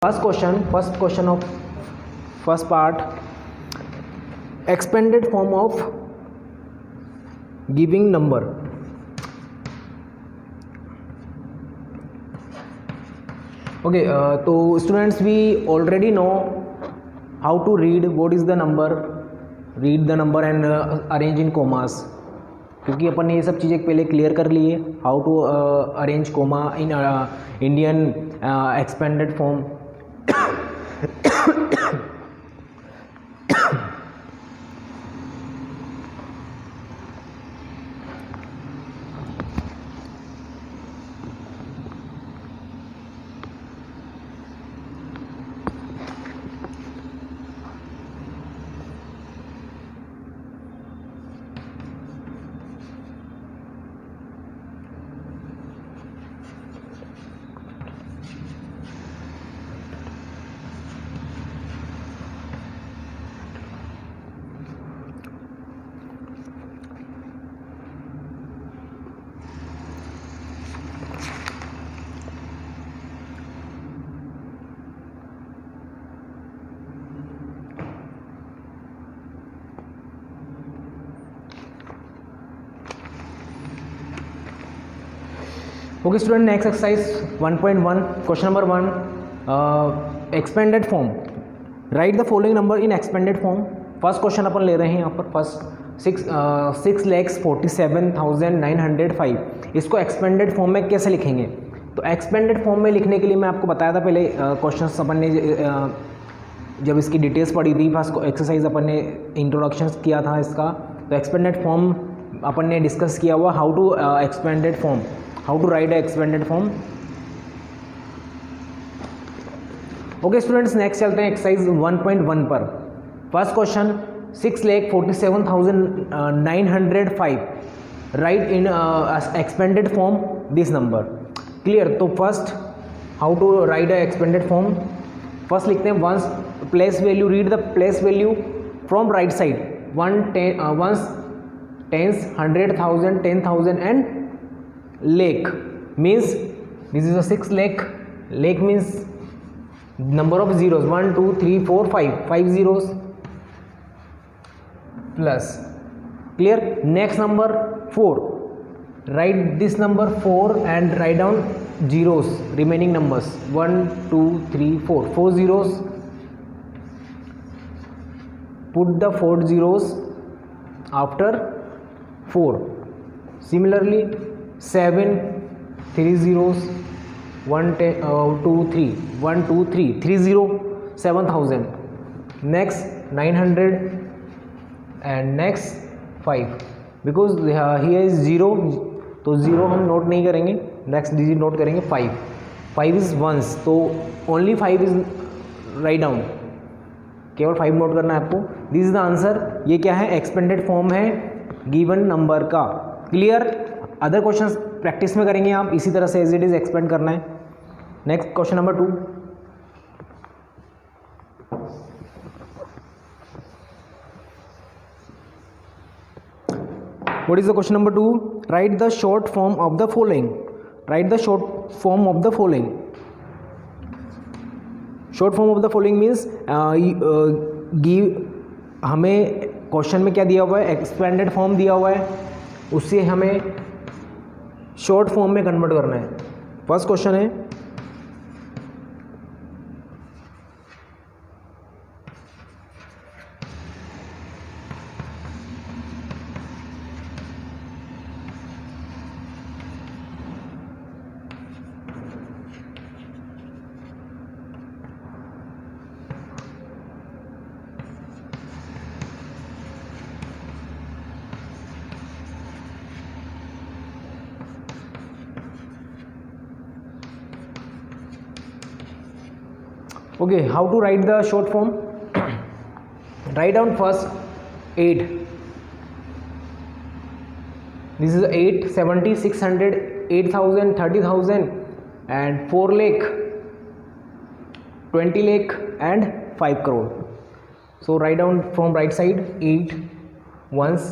First question of first part, expanded form of giving number. Okay, तो students, we already know how to read what is the number, read the number and arrange in commas, क्योंकि अपन ने ये सब चीज़ें पहले clear कर ली है, how to arrange comma in Indian expanded form. Okay student, next exercise 1.1, question number 1, expanded form. Write the following number in expanded form. First question अपन ले रहे हैं यहाँ पर. फर्स्ट 6,47,905. इसको एक्सपेंडेड फॉर्म में कैसे लिखेंगे? तो एक्सपेंडेड फॉर्म में लिखने के लिए मैं आपको बताया था पहले क्वेश्चन अपन ने जब इसकी डिटेल्स पढ़ी थी, फर्स्ट एक्सरसाइज अपन ने इंट्रोडक्शन किया था इसका. तो एक्सपेंडेड फॉर्म अपन ने डिस्कस किया हुआ, how to expanded form, how to write expanded form. Okay students, next चलते हैं एक्सरसाइज 1.1 पर. First question 6,47,905. Write in expanded form this number. Clear? तो first how to write a expanded form. First लिखते हैं ones place value, read the place value from right side. 1, 10, ones, tens, 100,000, 10,000 and lakh means this is a 6 lakh. Lakh means number of zeros, 1 2 3 4 5 zeros plus. Clear? Next number 4. Write this number 4 and write down zeros, remaining numbers 1 2 3 4 zeros. Put the 4 zeros after 4. Similarly 7, 3 zeros, 1 10 2 3 1 2 3 3 0, 7,000. Next 900 and next 5. because here is 0, तो 0 हम note नहीं करेंगे, next digit note करेंगे 5. 5 is once, तो only 5 is write down, केवल 5 note करना है आपको. This is the answer. ये क्या है? एक्सपेंडेड फॉर्म है गिवन नंबर का. क्लियर? अदर क्वेश्चंस प्रैक्टिस में करेंगे आप, इसी तरह से एज इट इज एक्सपेंड करना है. Next question number 2. What is the question number 2? Right the short form of the following. Right the short form of the following. Short form of the following means give, हमें question में क्या दिया हुआ है? Expanded form दिया हुआ है, उससे हमें शॉर्ट फॉर्म में कन्वर्ट करना है. फर्स्ट क्वेश्चन है okay, how to write the short form? Write down first 8. This is 8, 70, 600, 8,000, 30,000 and 4 lakh, 20 lakh and 5 crore. So write down from right side 8 once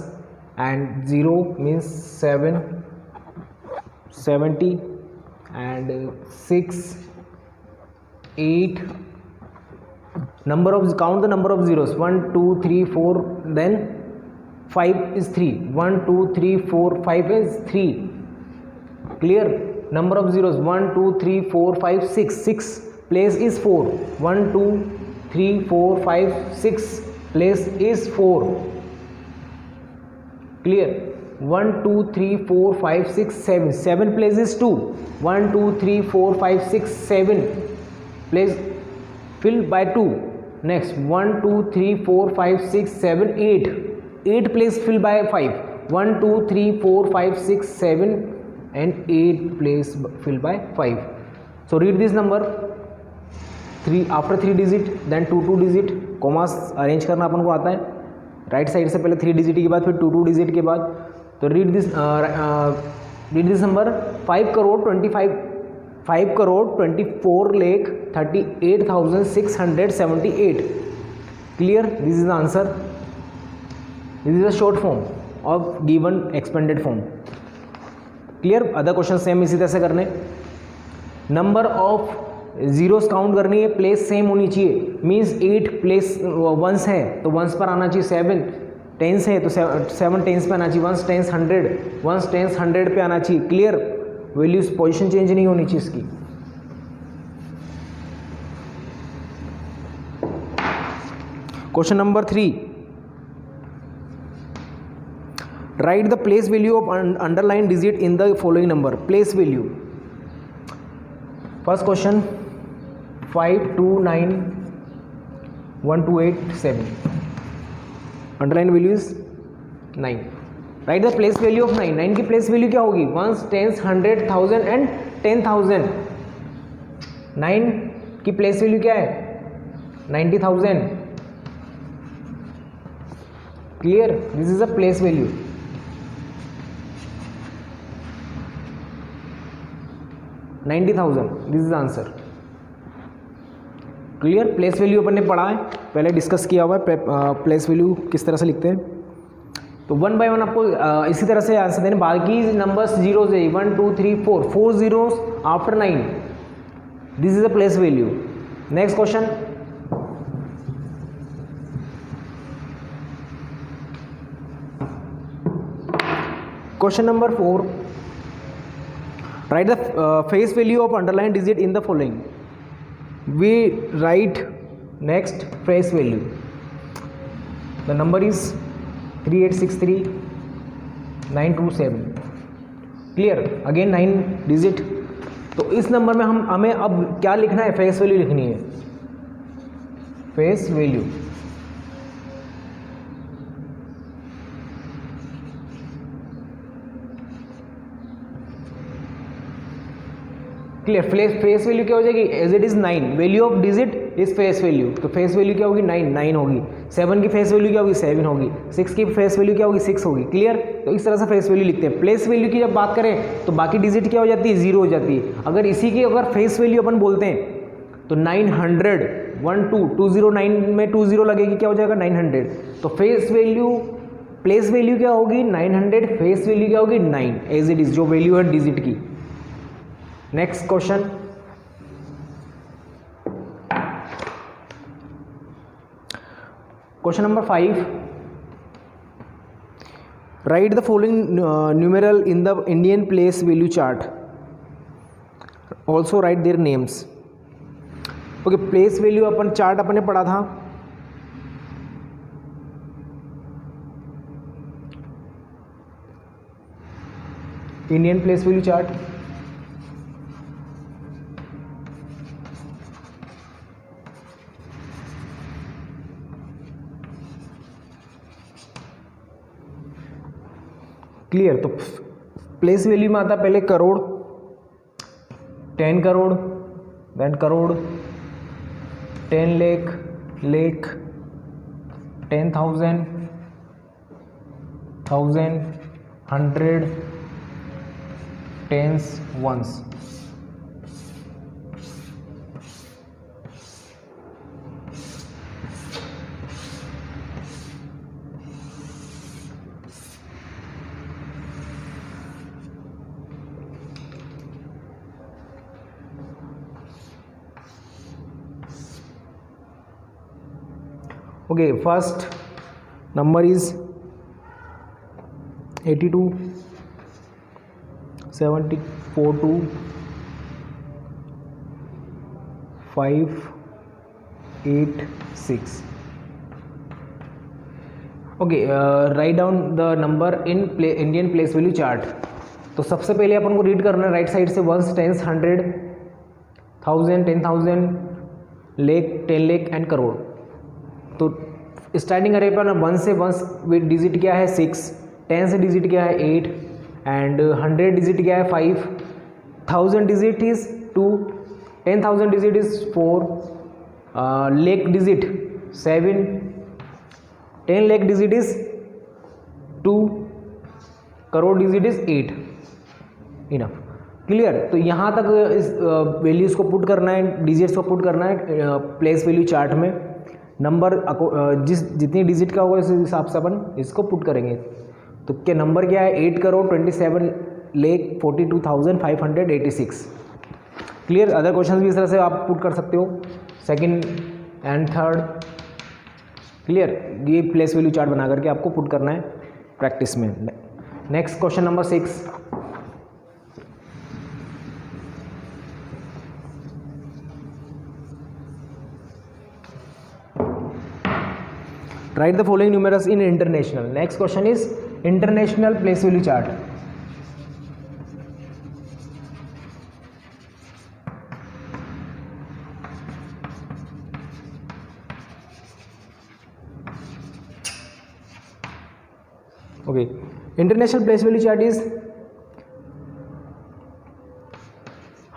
and 0 means 7, 70 and 6 8, number of, count the number of zeros, 1 2 3 4, then 5 is 3, 1 2 3 4 5 is 3. Clear? Number of zeros, 1 2 3 4 5 6 place is 4, 1 2 3 4 5 6 place is 4. Clear? 1 2 3 4 5 6 7 place is 2, 1 2 3 4 5 6 7 place filled by 2. Next 1 2 3 4 5 6 7 8 place filled by 5, 1 2 3 4 5 6 7 and 8 place filled by 5. So read this number 3 after 3 digit, then 2 digit, commas arrange करना अपन को आता है. Right side से पहले 3 digit के बाद फिर 2 digit के बाद. तो read this number 5 crore 24 lakh 38,678. Clear? This is the answer. This is the short form of given expanded form. Clear? Other question same इसी तरह से करने. नंबर ऑफ जीरोस काउंट करनी है, प्लेस सेम होनी चाहिए. मीन्स 8 प्लेस वंस है तो वंस पर आना चाहिए, 7 टेंस है तो 7 टेंस पे आना चाहिए, वंस टेंस 100 वंस टेंस 100 पे आना चाहिए. क्लियर? वैल्यूज पोजीशन चेंज नहीं होनी चाहिए इसकी. Question number 3, right the place value of underline digit in the following number. Place value. First question 5291287. Underline value is 9. Right the place value of 9. 9 की place value क्या होगी? Once tens 100 1000 and 10,000. 9 की place value क्या है? 90,000. Clear? This is a place value. $90,000. This is answer. Clear? Place value अपन ने पढ़ा है, पहले डिस्कस किया हुआ है प्लेस वैल्यू किस तरह से लिखते हैं. तो 1 बाय 1 आपको इसी तरह से आंसर देने. बाकी नंबर्स जीरोज है, 1 2 3 4 zeros after 9. This is a place value. Next question. Question number 4, write the face value of underlined digit in the following. We write next face value. The number is 3863927. Clear? Again 9 digit. तो इस number में हमें अब क्या लिखना है? Face value लिखनी है. Face value. Clear? Face value क्या हो जाएगी? As it is 9. Value of digit is face value. तो फेस वैल्यू क्या होगी? 9 होगी. 7 की फेस वैल्यू क्या होगी? 7 होगी. 6 की फेस वैल्यू क्या होगी? 6 होगी. क्लियर? तो इस तरह से फेस वैल्यू लिखते हैं. प्लेस वैल्यू की जब बात करें तो बाकी डिजिट क्या हो जाती है? 0 हो जाती है. अगर इसी की अगर फेस वैल्यू अपन बोलते हैं तो 900 209 में 20 लगेगी, क्या हो जाएगा? 900. तो फेस वैल्यू प्लेस वैल्यू क्या होगी? 900. फेस वैल्यू क्या होगी? 9 एज इट इज, जो वैल्यू है डिजिट की. Next question. Question number 5, write the following numeral in the Indian place value chart. Also write their names. Okay, place value अपन chart अपन ने पढ़ा था. Indian place value chart. Clear? तो place value में आता पहले crore, 10 crore, then crore, 10 lakh, 10,000, 1,000, 100, tens, ones. Okay, first number is 82, 74 to 586. Okay, write down the number in Indian place value chart. तो सबसे पहले अपन को रीड करना है राइट साइड से, ones, tens, 100, 1000, 10,000, lakh, 10 lakh and crore. तो स्टार्टिंग करें पर वन से, वंस डिजिट क्या है 6, 10 से डिजिट क्या है 8 एंड 100 डिजिट क्या है 5, 1000 digit is 2, 10,000 digit is 4, lakh digit 7, 10 lakh digit is 2, crore digit is 8। Enough, clear. तो यहाँ तक इस वैल्यूज़ को पुट करना है, डिजिट्स को पुट करना है प्लेस वैल्यू चार्ट में। नंबर जितनी डिजिट का होगा उस हिसाब से अपन इसको पुट करेंगे। तो क्या नंबर क्या है 8,27,42,586। क्लियर। अदर क्वेश्चन भी इस तरह से आप पुट कर सकते हो, सेकंड एंड थर्ड। क्लियर। ये प्लेस वैल्यू चार्ट बना करके आपको पुट करना है प्रैक्टिस में। Next question number 6। Write the following numerals in international. Next question is international place value chart. Okay, international place value chart is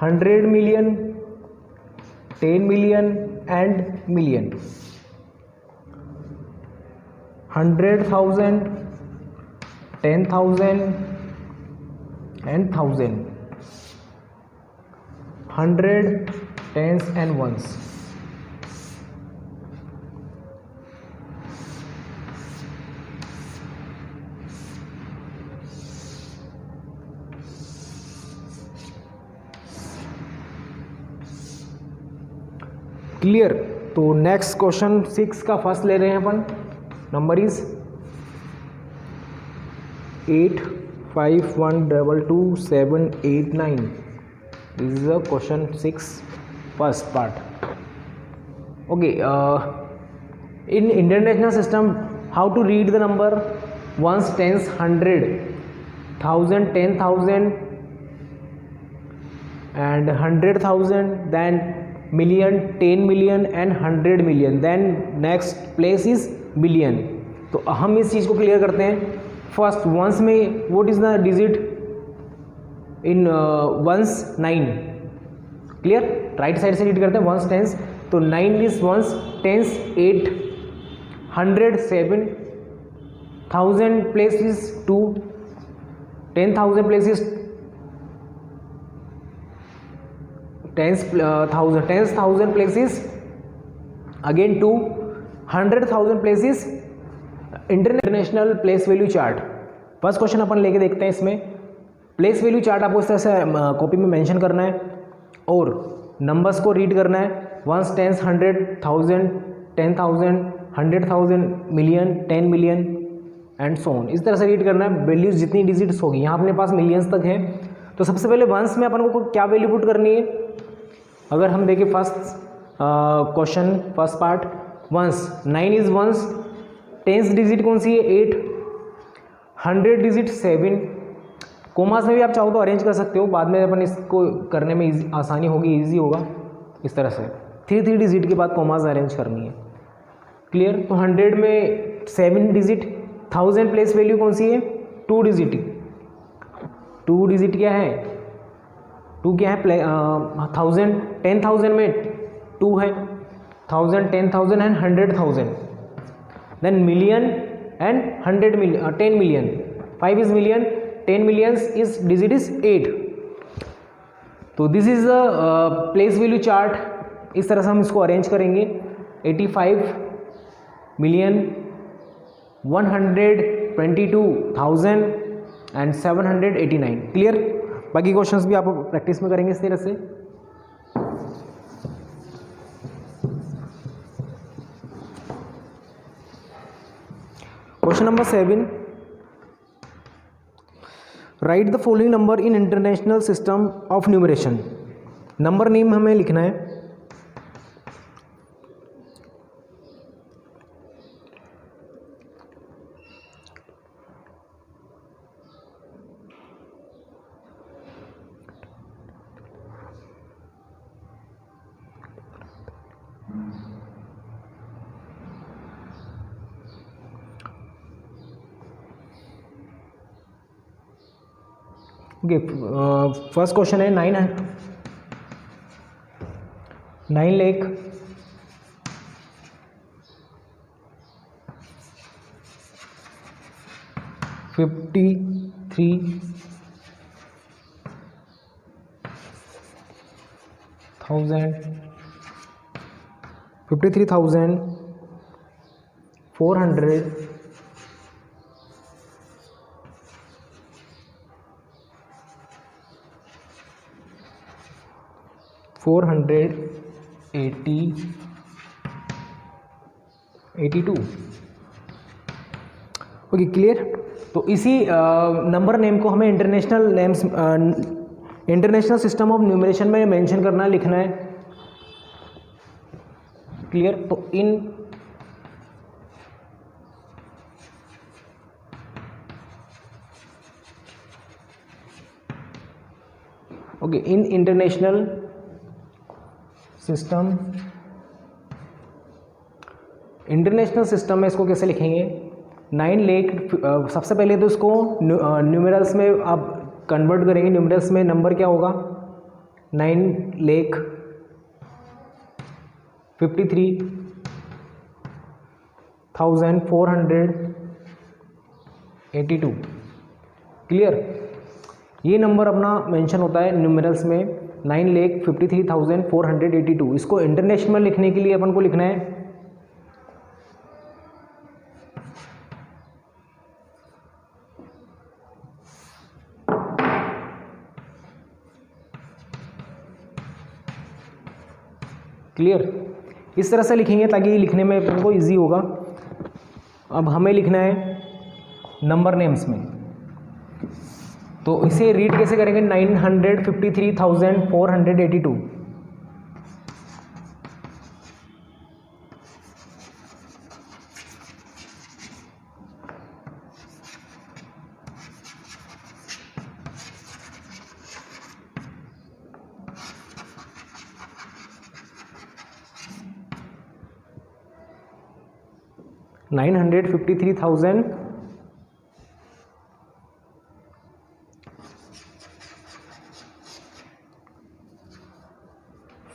100 million, 10 million and million. 100,000, 10,000 and 1,000. 100, tens and ones. Clear. तो next question 6 का first ले रहे हैं अपन। Number is 851222789। This is a question 6 first part. Okay, in international system how to read the number ones, tens, 100, 1000, 10,000 and 100,000, then million, 10 million and 100 million, then next place is billion. तो हम इस चीज़ को clear करते हैं। First ones में what is the digit in ones? 9। Clear. Right side से read करते हैं वंस, टेंस। तो 9 is ones, tens 8, 100 7, 1000 place is 2, 10,000 place is 10,000 place is again 2, 100,000 places. International place value chart. First question अपन लेके देखते हैं। इसमें प्लेस वैल्यू चार्ट आपको इस तरह से कॉपी में मेंशन करना है और नंबर्स को रीड करना है ones, tens, 100, 1000, 10,000, 100,000, million, 10 million and so on. इस तरह से रीड करना है। वैल्यूज जितनी डिजिट्स होगी, यहाँ अपने पास मिलियंस तक है। तो सबसे पहले वंस में अपन को क्या वैल्यू पुट करनी है? अगर हम देखें first question first part, ones 9 is ones, tens digit कौन सी है 8, 100 डिजिट 7। कोमास में भी आप चाहो तो अरेंज कर सकते हो, बाद में अपन इसको करने में आसानी होगी, इजी होगा। इस तरह से 3 डिजिट के बाद कोमास अरेंज करनी है। क्लियर। तो 100 में 7 डिजिट, 1000 प्लेस वैल्यू कौन सी है 2 डिजिट। 2 डिजिट क्या है 2 क्या है 1000, 10,000 में 2 है, 1000, 10,000 and 100,000, then million and 100 million, 10 million, 5 is million, 10 millions is digit is 8. तो this is the place value chart. इस तरह से हम इसको अरेंज करेंगे। 85,122,000 and 789। क्लियर। बाकी क्वेश्चंस भी आप प्रैक्टिस में करेंगे इस तरह से। Question number 7, right the following number in international system of numeration. Number name हमें लिखना है। ओके, फर्स्ट क्वेश्चन है 9 लाख 53,400 482। Okay, clear. तो इसी नंबर नेम को हमें इंटरनेशनल सिस्टम ऑफ न्यूमरेशन में मेंशन करना है, लिखना है। क्लियर। तो इन इंटरनेशनल सिस्टम में इसको कैसे लिखेंगे? 9 लाख, सबसे पहले तो इसको न्यूमेरल्स में आप कन्वर्ट करेंगे। न्यूमेरल्स में नंबर क्या होगा? 9,53,482। क्लियर। ये नंबर अपना मेंशन होता है न्यूमेरल्स में 9,53,482। इसको इंटरनेशनल लिखने के लिए अपन को लिखना है क्लियर। इस तरह से लिखेंगे ताकि लिखने में अपन को ईजी होगा। अब हमें लिखना है नंबर नेम्स में, तो इसे रीड कैसे करेंगे? 953,482। $953,000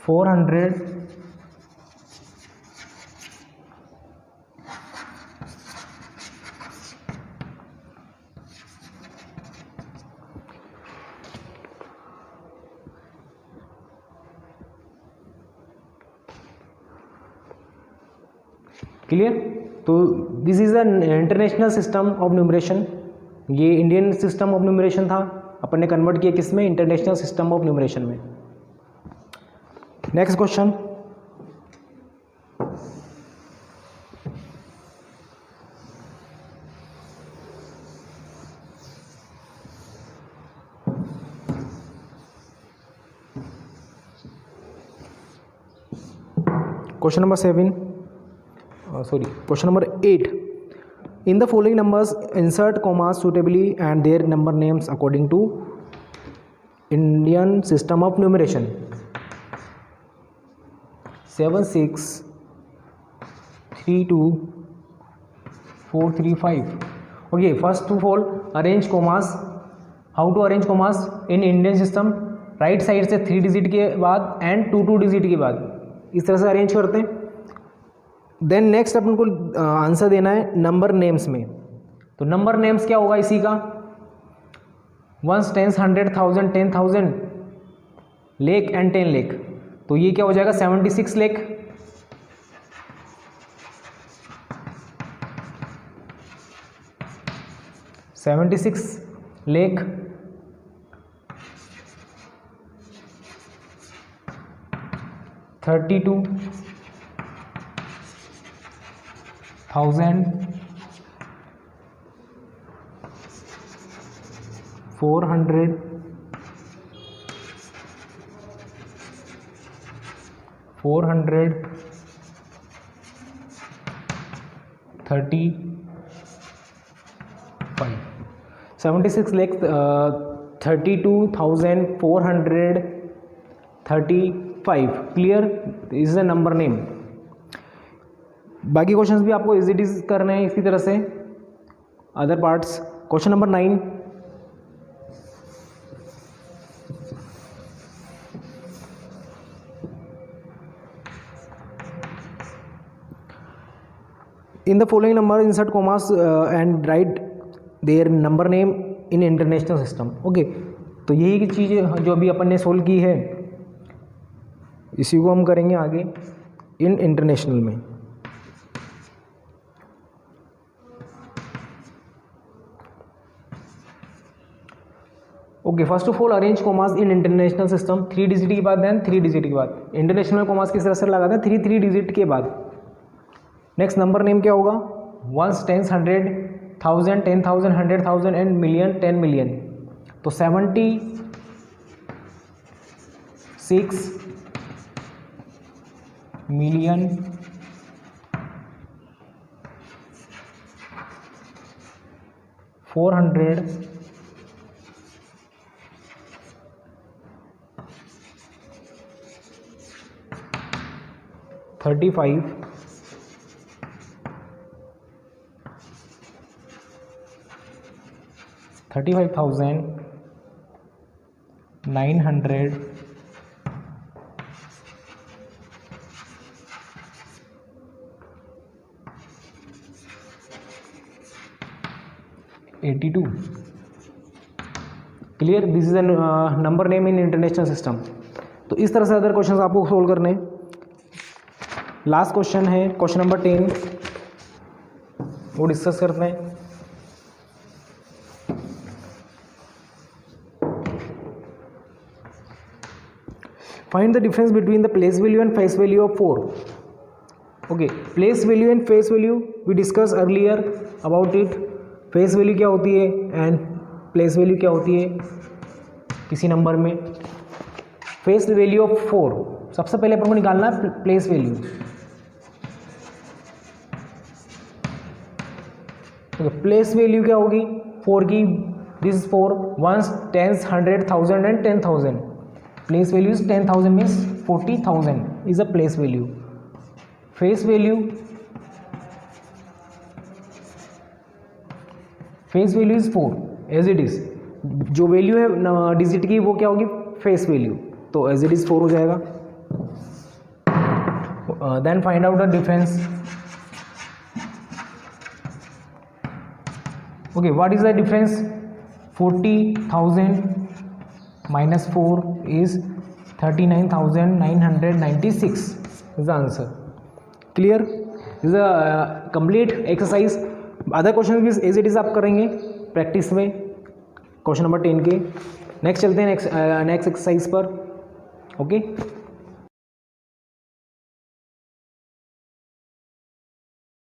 400 क्लियर। तो this is the international system of numeration. ये इंडियन सिस्टम ऑफ न्यूमरेशन था, अपन ने कन्वर्ट किया किस में? इंटरनेशनल सिस्टम ऑफ न्यूमरेशन में। Next question, question number 8। In the following numbers, insert commas suitably and their number names according to Indian system of numeration. 7 6 3 2 4 3 5। Okay, first of all arrange commas. How to arrange commas in Indian system? Right side से 3 digit के बाद and 2 digit के बाद इस तरह से arrange करते हैं। देन नेक्स्ट अपन को आंसर देना है नंबर नेम्स में। तो नंबर नेम्स क्या होगा इसी का? 1 10 100 1000 10,000 लेक एंड 10 लेक। तो ये क्या हो जाएगा? 76 lake. Lake 32,000 400 435 76 lakh 32,435. Clear, is the number name. बाकी क्वेश्चंस भी आपको इज इट इज करने हैं इसी तरह से, other parts. Question number 9. In the following number insert commas and write their number name in international system. Okay, तो यही चीज़ जो अभी अपन ने सोल्व की है, इसी को हम करेंगे आगे इन इंटरनेशनल में. Okay, first of all arrange commas in international system. 3 digit के बाद देन 3 डिजिट के बाद. इंटरनेशनल कोमास किस तरह से लगाते हैं? 3 डिजिट के बाद. नेक्स्ट नंबर नेम क्या होगा? 1s, 10s, 100, 1000, 10,000, 100,000 and million, 10 million. तो 76 million 400 35 35,900 82. Clear, this is the number name in international system. तो इस तरह से अदर क्वेश्चन आपको सोल्व करने. लास्ट क्वेश्चन है क्वेश्चन नंबर 10, वो डिस्कस करते हैं. Find the difference between the place value and face value of 4. Okay, place value and face value we discussed earlier about it. face value क्या होती है and place value क्या होती है किसी नंबर में. face value of 4, सबसे पहले अपन को निकालना है place value. okay, place value क्या होगी 4 की? this is 4 1s, 10s, 100, 1000 and 10,000. place value is 10,000 means 40,000 is a place value. face value is 4 as it is. जो वैल्यू है डिजिट की वो क्या होगी? Face value. तो एज इट इज 4 हो जाएगा. Then find out the difference. Okay, what is the difference? 40,000 minus 4 is 39,996 is the answer. Clear, this is a complete exercise. Other question भी एज इट इज आप करेंगे practice में question number 10 के. Next चलते हैं next exercise पर. Okay.